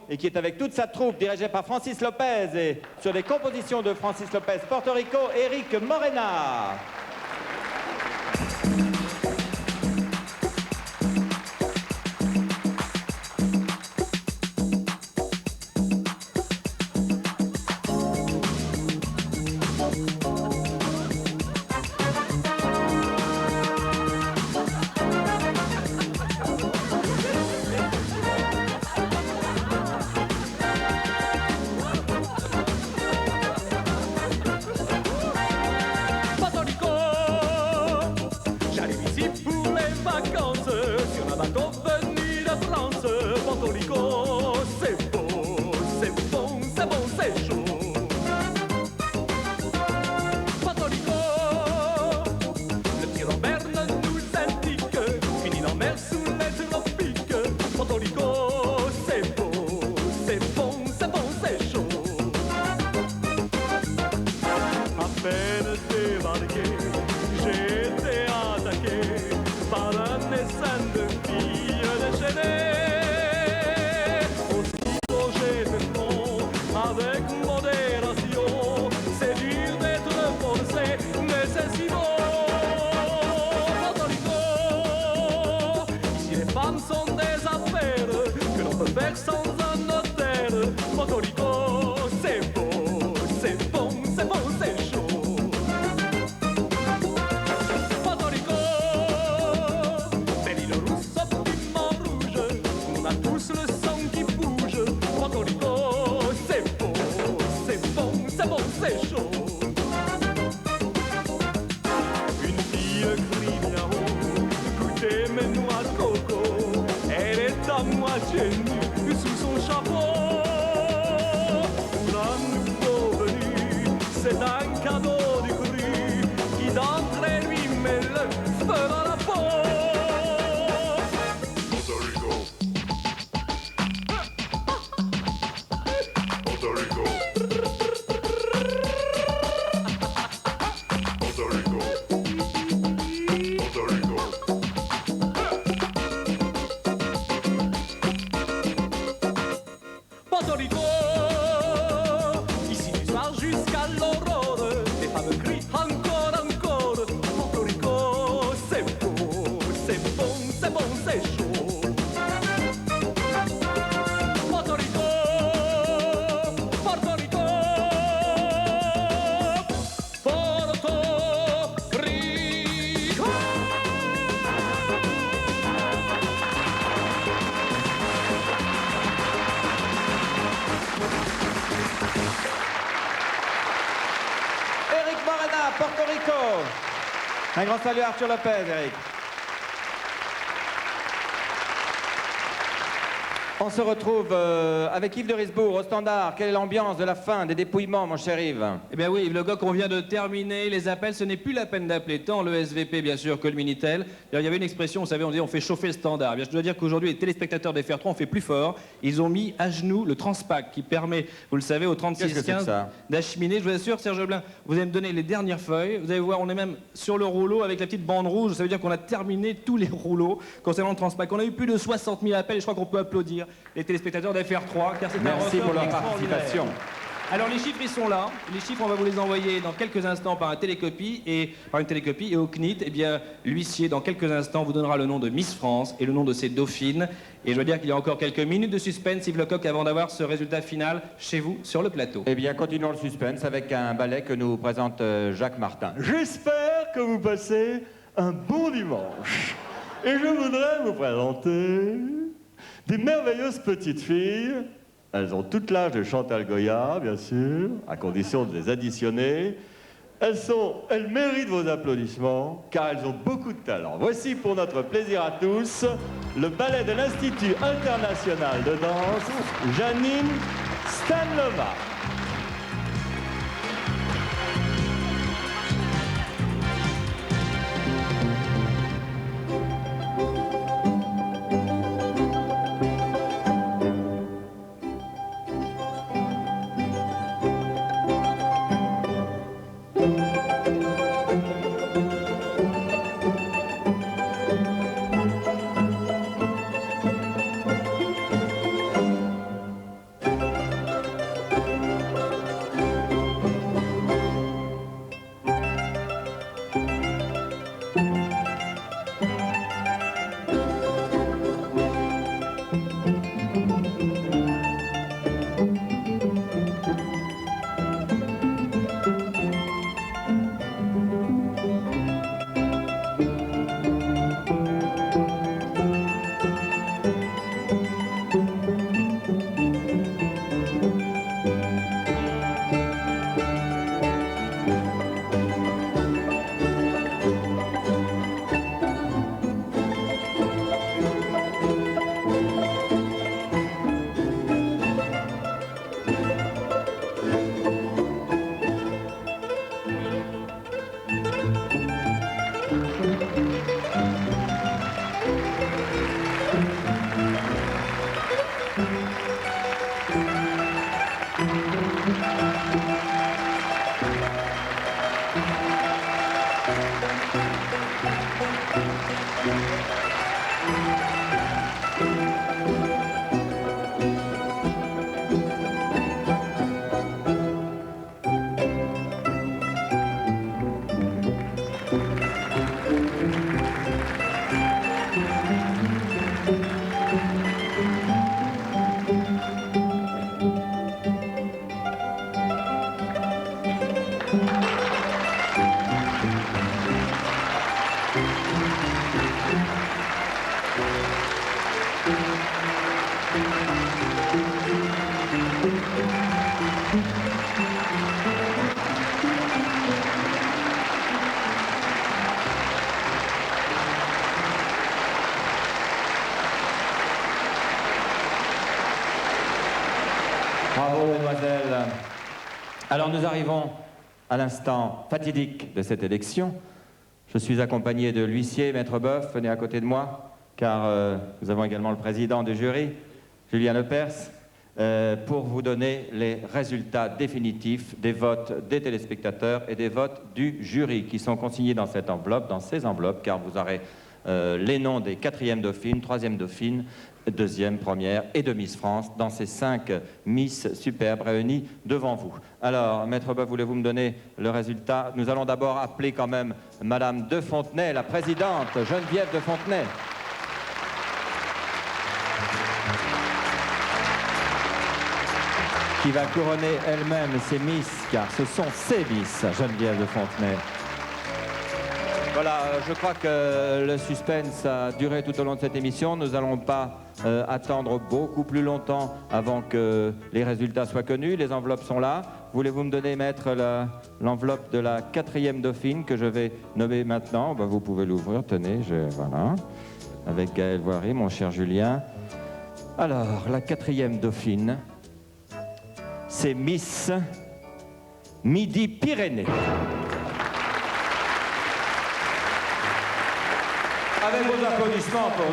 et qui est avec toute sa troupe dirigée par Francis Lopez et sur des compositions de Francis Lopez, Porto Rico, Eric Morena. Porto Rico. Un grand salut à Arthur Lopez, Eric. On se retrouve avec Yves de Risbourg au standard. Quelle est l'ambiance de la fin des dépouillements, mon cher Yves? Eh bien oui, Yves Le Goc, on vient de terminer les appels. Ce n'est plus la peine d'appeler tant le SVP, bien sûr, que le Minitel. Il y avait une expression, vous savez, on disait on fait chauffer le standard. Eh bien, je dois dire qu'aujourd'hui, les téléspectateurs d'FR3 ont fait plus fort. Ils ont mis à genoux le Transpac qui permet, vous le savez, au 3615 d'acheminer. Je vous assure, Serge Blin, vous allez me donner les dernières feuilles. Vous allez voir, on est même sur le rouleau avec la petite bande rouge. Ça veut dire qu'on a terminé tous les rouleaux concernant le Transpac. On a eu plus de 60 000 appels et je crois qu'on peut applaudir les téléspectateurs d'FR3, car c'est un record. Merci pour leur participation. Alors les chiffres, ils sont là. Les chiffres, on va vous les envoyer dans quelques instants par une télécopie et au CNIT, eh bien, l'huissier, dans quelques instants, vous donnera le nom de Miss France et le nom de ses dauphines. Et je dois dire qu'il y a encore quelques minutes de suspense, Yves Lecoq, avant d'avoir ce résultat final chez vous, sur le plateau. Eh bien, continuons le suspense avec un ballet que nous présente Jacques Martin. J'espère que vous passez un bon dimanche. Et je voudrais vous présenter des merveilleuses petites filles. Elles ont toute l'âge de Chantal Goya, bien sûr, à condition de les additionner. Elles méritent vos applaudissements, car elles ont beaucoup de talent. Voici pour notre plaisir à tous, le ballet de l'Institut international de danse, Janine Stanlova. Bravo, mesdemoiselles. Alors nous arrivons à l'instant fatidique de cette élection. Je suis accompagné de l'huissier, Maître Boeuf, venez à côté de moi, car nous avons également le président du jury, Julien Lepers, pour vous donner les résultats définitifs des votes des téléspectateurs et des votes du jury, qui sont consignés dans cette enveloppe, dans ces enveloppes, car vous aurez les noms des 4e dauphines, 3e dauphines, 2e, 1re et de Miss France, dans ces 5 Miss superbes réunies devant vous. Alors, Maître Boeuf, voulez-vous me donner le résultat? Nous allons d'abord appeler quand même Madame de Fontenay, la présidente, Geneviève de Fontenay. Qui va couronner elle-même ses Miss, car ce sont ses Miss, Geneviève de Fontenay. Voilà, je crois que le suspense a duré tout au long de cette émission. Nous n'allons pas attendre beaucoup plus longtemps avant que les résultats soient connus. Les enveloppes sont là. Voulez-vous me donner, maître, l'enveloppe de la 4e dauphine que je vais nommer maintenant? Ben, vous pouvez l'ouvrir, tenez, voilà. Avec Gaël Voiry, mon cher Julien. Alors, la 4e dauphine, c'est Miss Midi-Pyrénées. Avec vos applaudissements pour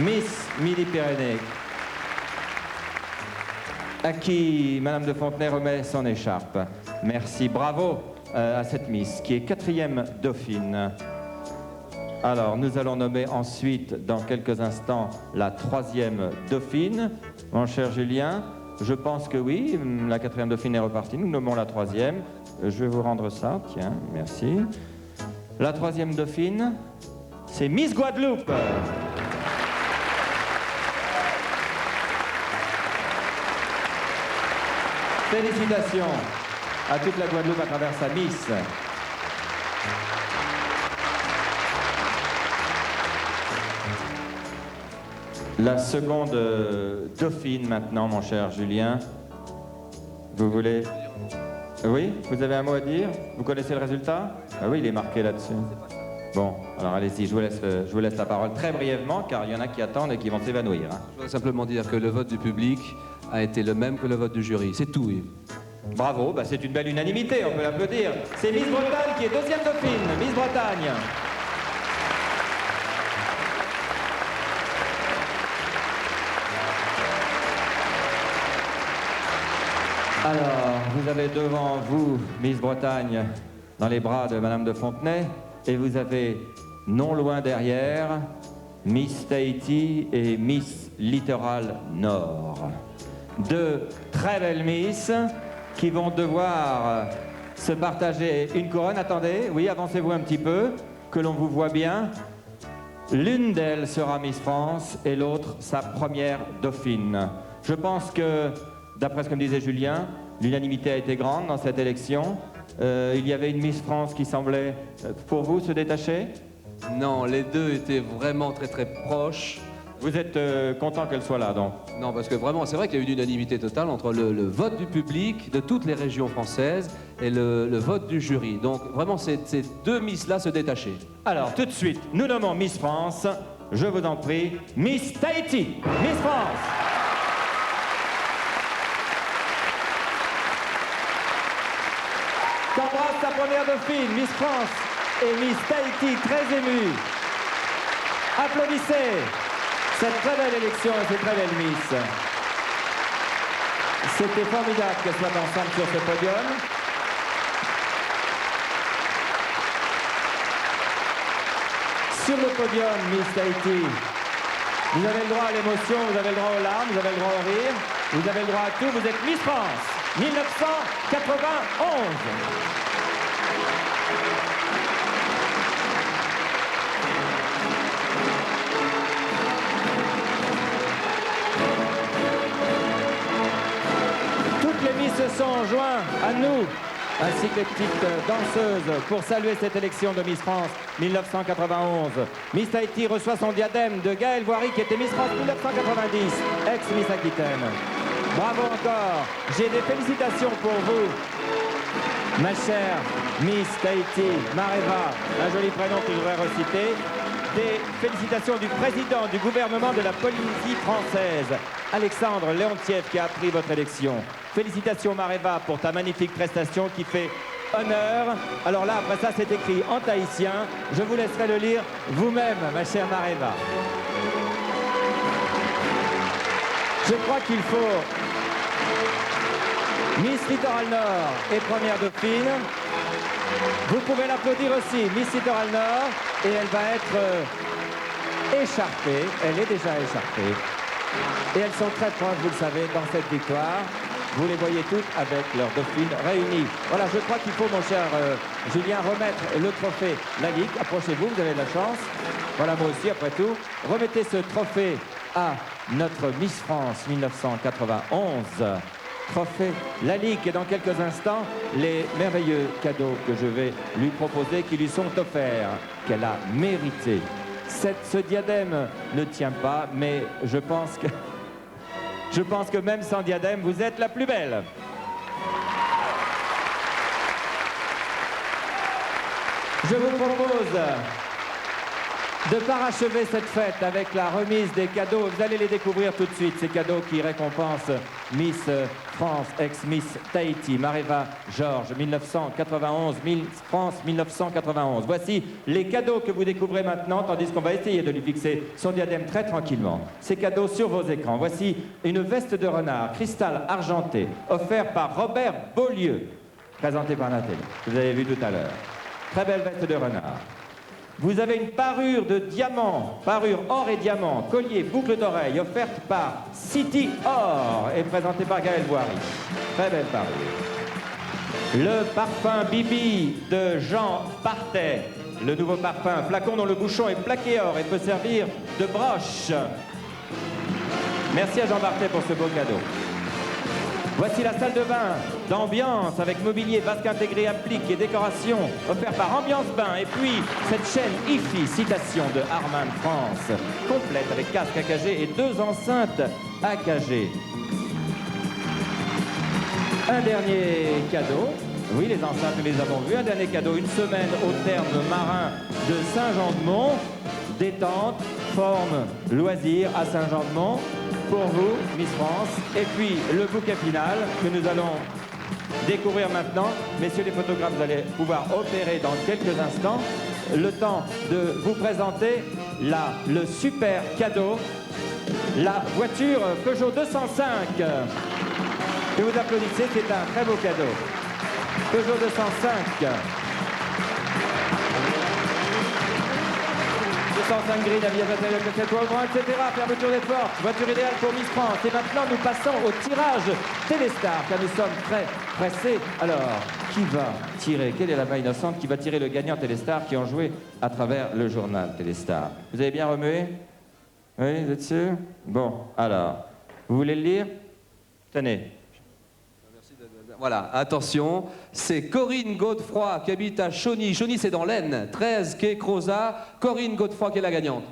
Miss Midi-Pyrénées, à qui Madame de Fontenay remet son écharpe. Merci, bravo à cette Miss, qui est 4e dauphine. Alors, nous allons nommer ensuite, dans quelques instants, la 3e dauphine. Mon cher Julien, je pense que oui, la 4e dauphine est repartie. Nous nommons la 3e. Je vais vous rendre ça, tiens, merci. La 3e dauphine, c'est Miss Guadeloupe. Félicitations à toute la Guadeloupe à travers sa Miss. La seconde dauphine maintenant, mon cher Julien. Vous voulez... Oui, vous avez un mot à dire? Vous connaissez le résultat? Ah oui, il est marqué là-dessus. Bon, alors allez-y, je vous laisse la parole très brièvement, car il y en a qui attendent et qui vont s'évanouir. Hein. Je voudrais simplement dire que le vote du public a été le même que le vote du jury. C'est tout, Yves. Bravo, bah c'est une belle unanimité, on peut l'applaudir. C'est Miss Bretagne qui est 2e dauphine, Miss Bretagne. Alors, vous avez devant vous Miss Bretagne dans les bras de Madame de Fontenay, et vous avez non loin derrière Miss Tahiti et Miss Littoral Nord. Deux très belles Miss qui vont devoir se partager une couronne. Attendez, oui, avancez-vous un petit peu, que l'on vous voit bien. L'une d'elles sera Miss France et l'autre sa première dauphine. Je pense que, d'après ce que me disait Julien, l'unanimité a été grande dans cette élection. Il y avait une Miss France qui semblait, pour vous, se détacher? Non, les deux étaient vraiment très très proches. Vous êtes content qu'elle soit là, donc? Non, parce que vraiment, c'est vrai qu'il y a eu une unanimité totale entre le vote du public de toutes les régions françaises et le vote du jury. Donc vraiment, ces deux Miss-là se détachaient. Alors, tout de suite, nous nommons Miss France. Je vous en prie, Miss Tahiti. Miss France. Qu'embrasse sa première dauphine, Miss France et Miss Tahiti, très émues. Applaudissez cette très belle élection et ces très belles Miss. C'était formidable qu'elles soient ensemble sur ce podium. sur le podium, Miss Tahiti. Vous avez le droit à l'émotion, vous avez le droit aux larmes, vous avez le droit au rire, vous avez le droit à tout. Vous êtes Miss France 1991. Toutes les Miss se sont joints à nous, ainsi que les petites danseuses, pour saluer cette élection de Miss France 1991. Miss Tahiti reçoit son diadème de Gaëlle Voiry, qui était Miss France 1990, ex-Miss Aquitaine. Bravo encore. J'ai des félicitations pour vous, ma chère Miss Tahiti, Mareva, un joli prénom que je voudrais reciter. Des félicitations du président du gouvernement de la Polynésie française, Alexandre Léontiev, qui a appris votre élection. Félicitations Mareva pour ta magnifique prestation qui fait honneur. Alors là, après ça, c'est écrit en tahitien. Je vous laisserai le lire vous-même, ma chère Mareva. Je crois qu'il faut... Miss Littoral Nord est première dauphine. Vous pouvez l'applaudir aussi, Miss Littoral Nord, et elle va être écharpée. Elle est déjà écharpée. Et elles sont très proches, vous le savez, dans cette victoire. Vous les voyez toutes avec leurs dauphines réunies. Voilà, je crois qu'il faut, mon cher Julien, remettre le trophée Lalique. Approchez-vous, vous avez de la chance. Voilà, moi aussi, après tout. Remettez ce trophée à notre Miss France 1991. Trophée Lalique. Et dans quelques instants, les merveilleux cadeaux que je vais lui proposer, qui lui sont offerts, qu'elle a mérité. Ce diadème ne tient pas, mais je pense que même sans diadème, vous êtes la plus belle. Je vous propose de parachever cette fête avec la remise des cadeaux. Vous allez les découvrir tout de suite, ces cadeaux qui récompensent Miss France, ex-Miss Tahiti, Mareva Georges, 1991, Miss France 1991. Voici les cadeaux que vous découvrez maintenant, tandis qu'on va essayer de lui fixer son diadème très tranquillement. Ces cadeaux sur vos écrans. Voici une veste de renard, cristal argenté, offert par Robert Beaulieu, présenté par Nathalie, que vous avez vu tout à l'heure. Très belle veste de renard. Vous avez une parure de diamant, parure or et diamant, collier, boucle d'oreille, offerte par City Or et présentée par Gaëlle Voiry. Très belle parure. Le parfum Bibi de Jean Bartet. Le nouveau parfum, flacon dont le bouchon est plaqué or et peut servir de broche. Merci à Jean Bartet pour ce beau cadeau. Voici la salle de bain d'ambiance avec mobilier, vasque intégré, applique et décoration offert par Ambiance Bain. Et puis cette chaîne IFI, citation de Harman France, complète avec casque AKG et 2 enceintes AKG. Un dernier cadeau. Oui, les enceintes, nous les avons vues. Un dernier cadeau, une semaine au terme marin de Saint-Jean-de-Mont. Détente, forme, loisir à Saint-Jean-de-Mont. Pour vous, Miss France. Et puis, le bouquet final que nous allons découvrir maintenant. Messieurs les photographes, vous allez pouvoir opérer dans quelques instants. Le temps de vous présenter le super cadeau, la voiture Peugeot 205. Que vous applaudissez, c'est un très beau cadeau. Peugeot 205. 205 grilles, aviation, cassette, toit, etc. Fermeture des portes, voiture idéale pour Miss France. Et maintenant, nous passons au tirage Téléstar, car nous sommes très pressés. Alors, qui va tirer? Quelle est la main innocente qui va tirer le gagnant Téléstar qui ont joué à travers le journal Téléstar? Vous avez bien remué? Oui, vous êtes sûr? Bon, alors, vous voulez le lire? Tenez. Voilà, attention, c'est Corinne Godefroy qui habite à Chauny. Chauny, c'est dans l'Aisne, 13 quai Crozat. Corinne Godefroy qui est la gagnante.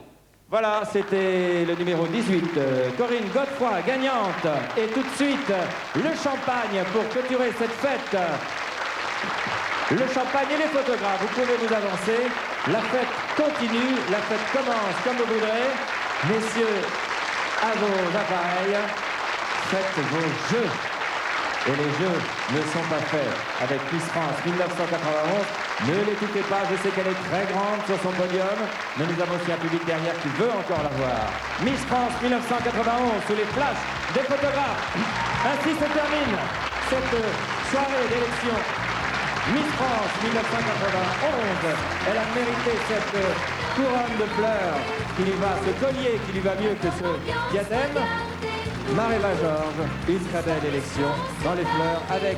Voilà, c'était le numéro 18, Corinne Godefroy, gagnante. Et tout de suite, le champagne pour clôturer cette fête. Le champagne et les photographes, vous pouvez vous avancer. La fête continue, la fête commence comme vous voudrez. Messieurs, à vos appareils, faites vos jeux. Et les jeux ne sont pas faits avec Miss France 1991. Ne l'écoutez pas, je sais qu'elle est très grande sur son podium, mais nous avons aussi un public derrière qui veut encore la voir. Miss France 1991, sous les flashs des photographes. Ainsi se termine cette soirée d'élection Miss France 1991. Elle a mérité cette couronne de fleurs qui lui va, ce collier qui lui va mieux que ce diadème. Mareva Georges, une très belle élection dans les fleurs avec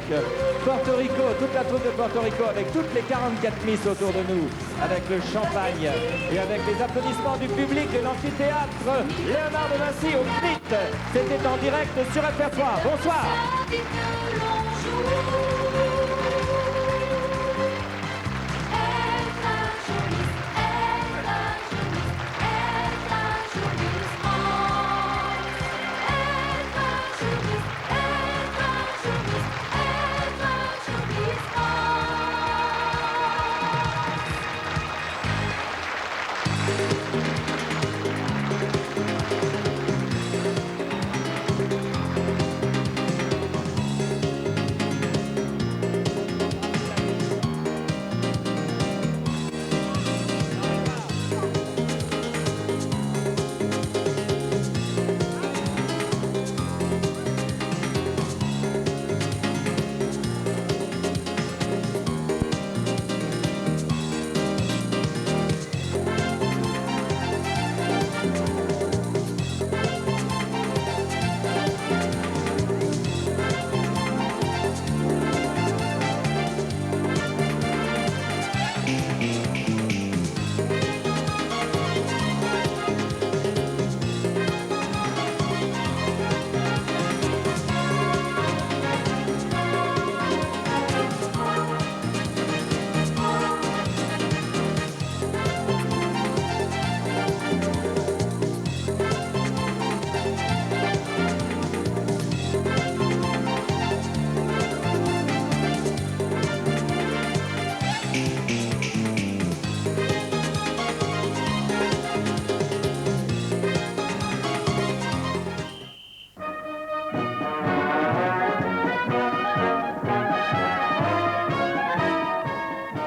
Porto Rico, toute la troupe de Porto Rico, avec toutes les 44 Miss autour de nous, avec le champagne et avec les applaudissements du public et l'amphithéâtre Léonard de Vinci au CNIT. C'était en direct sur FR3. Bonsoir.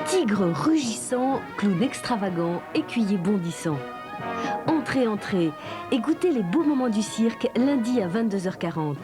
Tigre rugissant, clown extravagant, écuyer bondissant. Entrez, entrez et goûtez les beaux moments du cirque lundi à 22h40.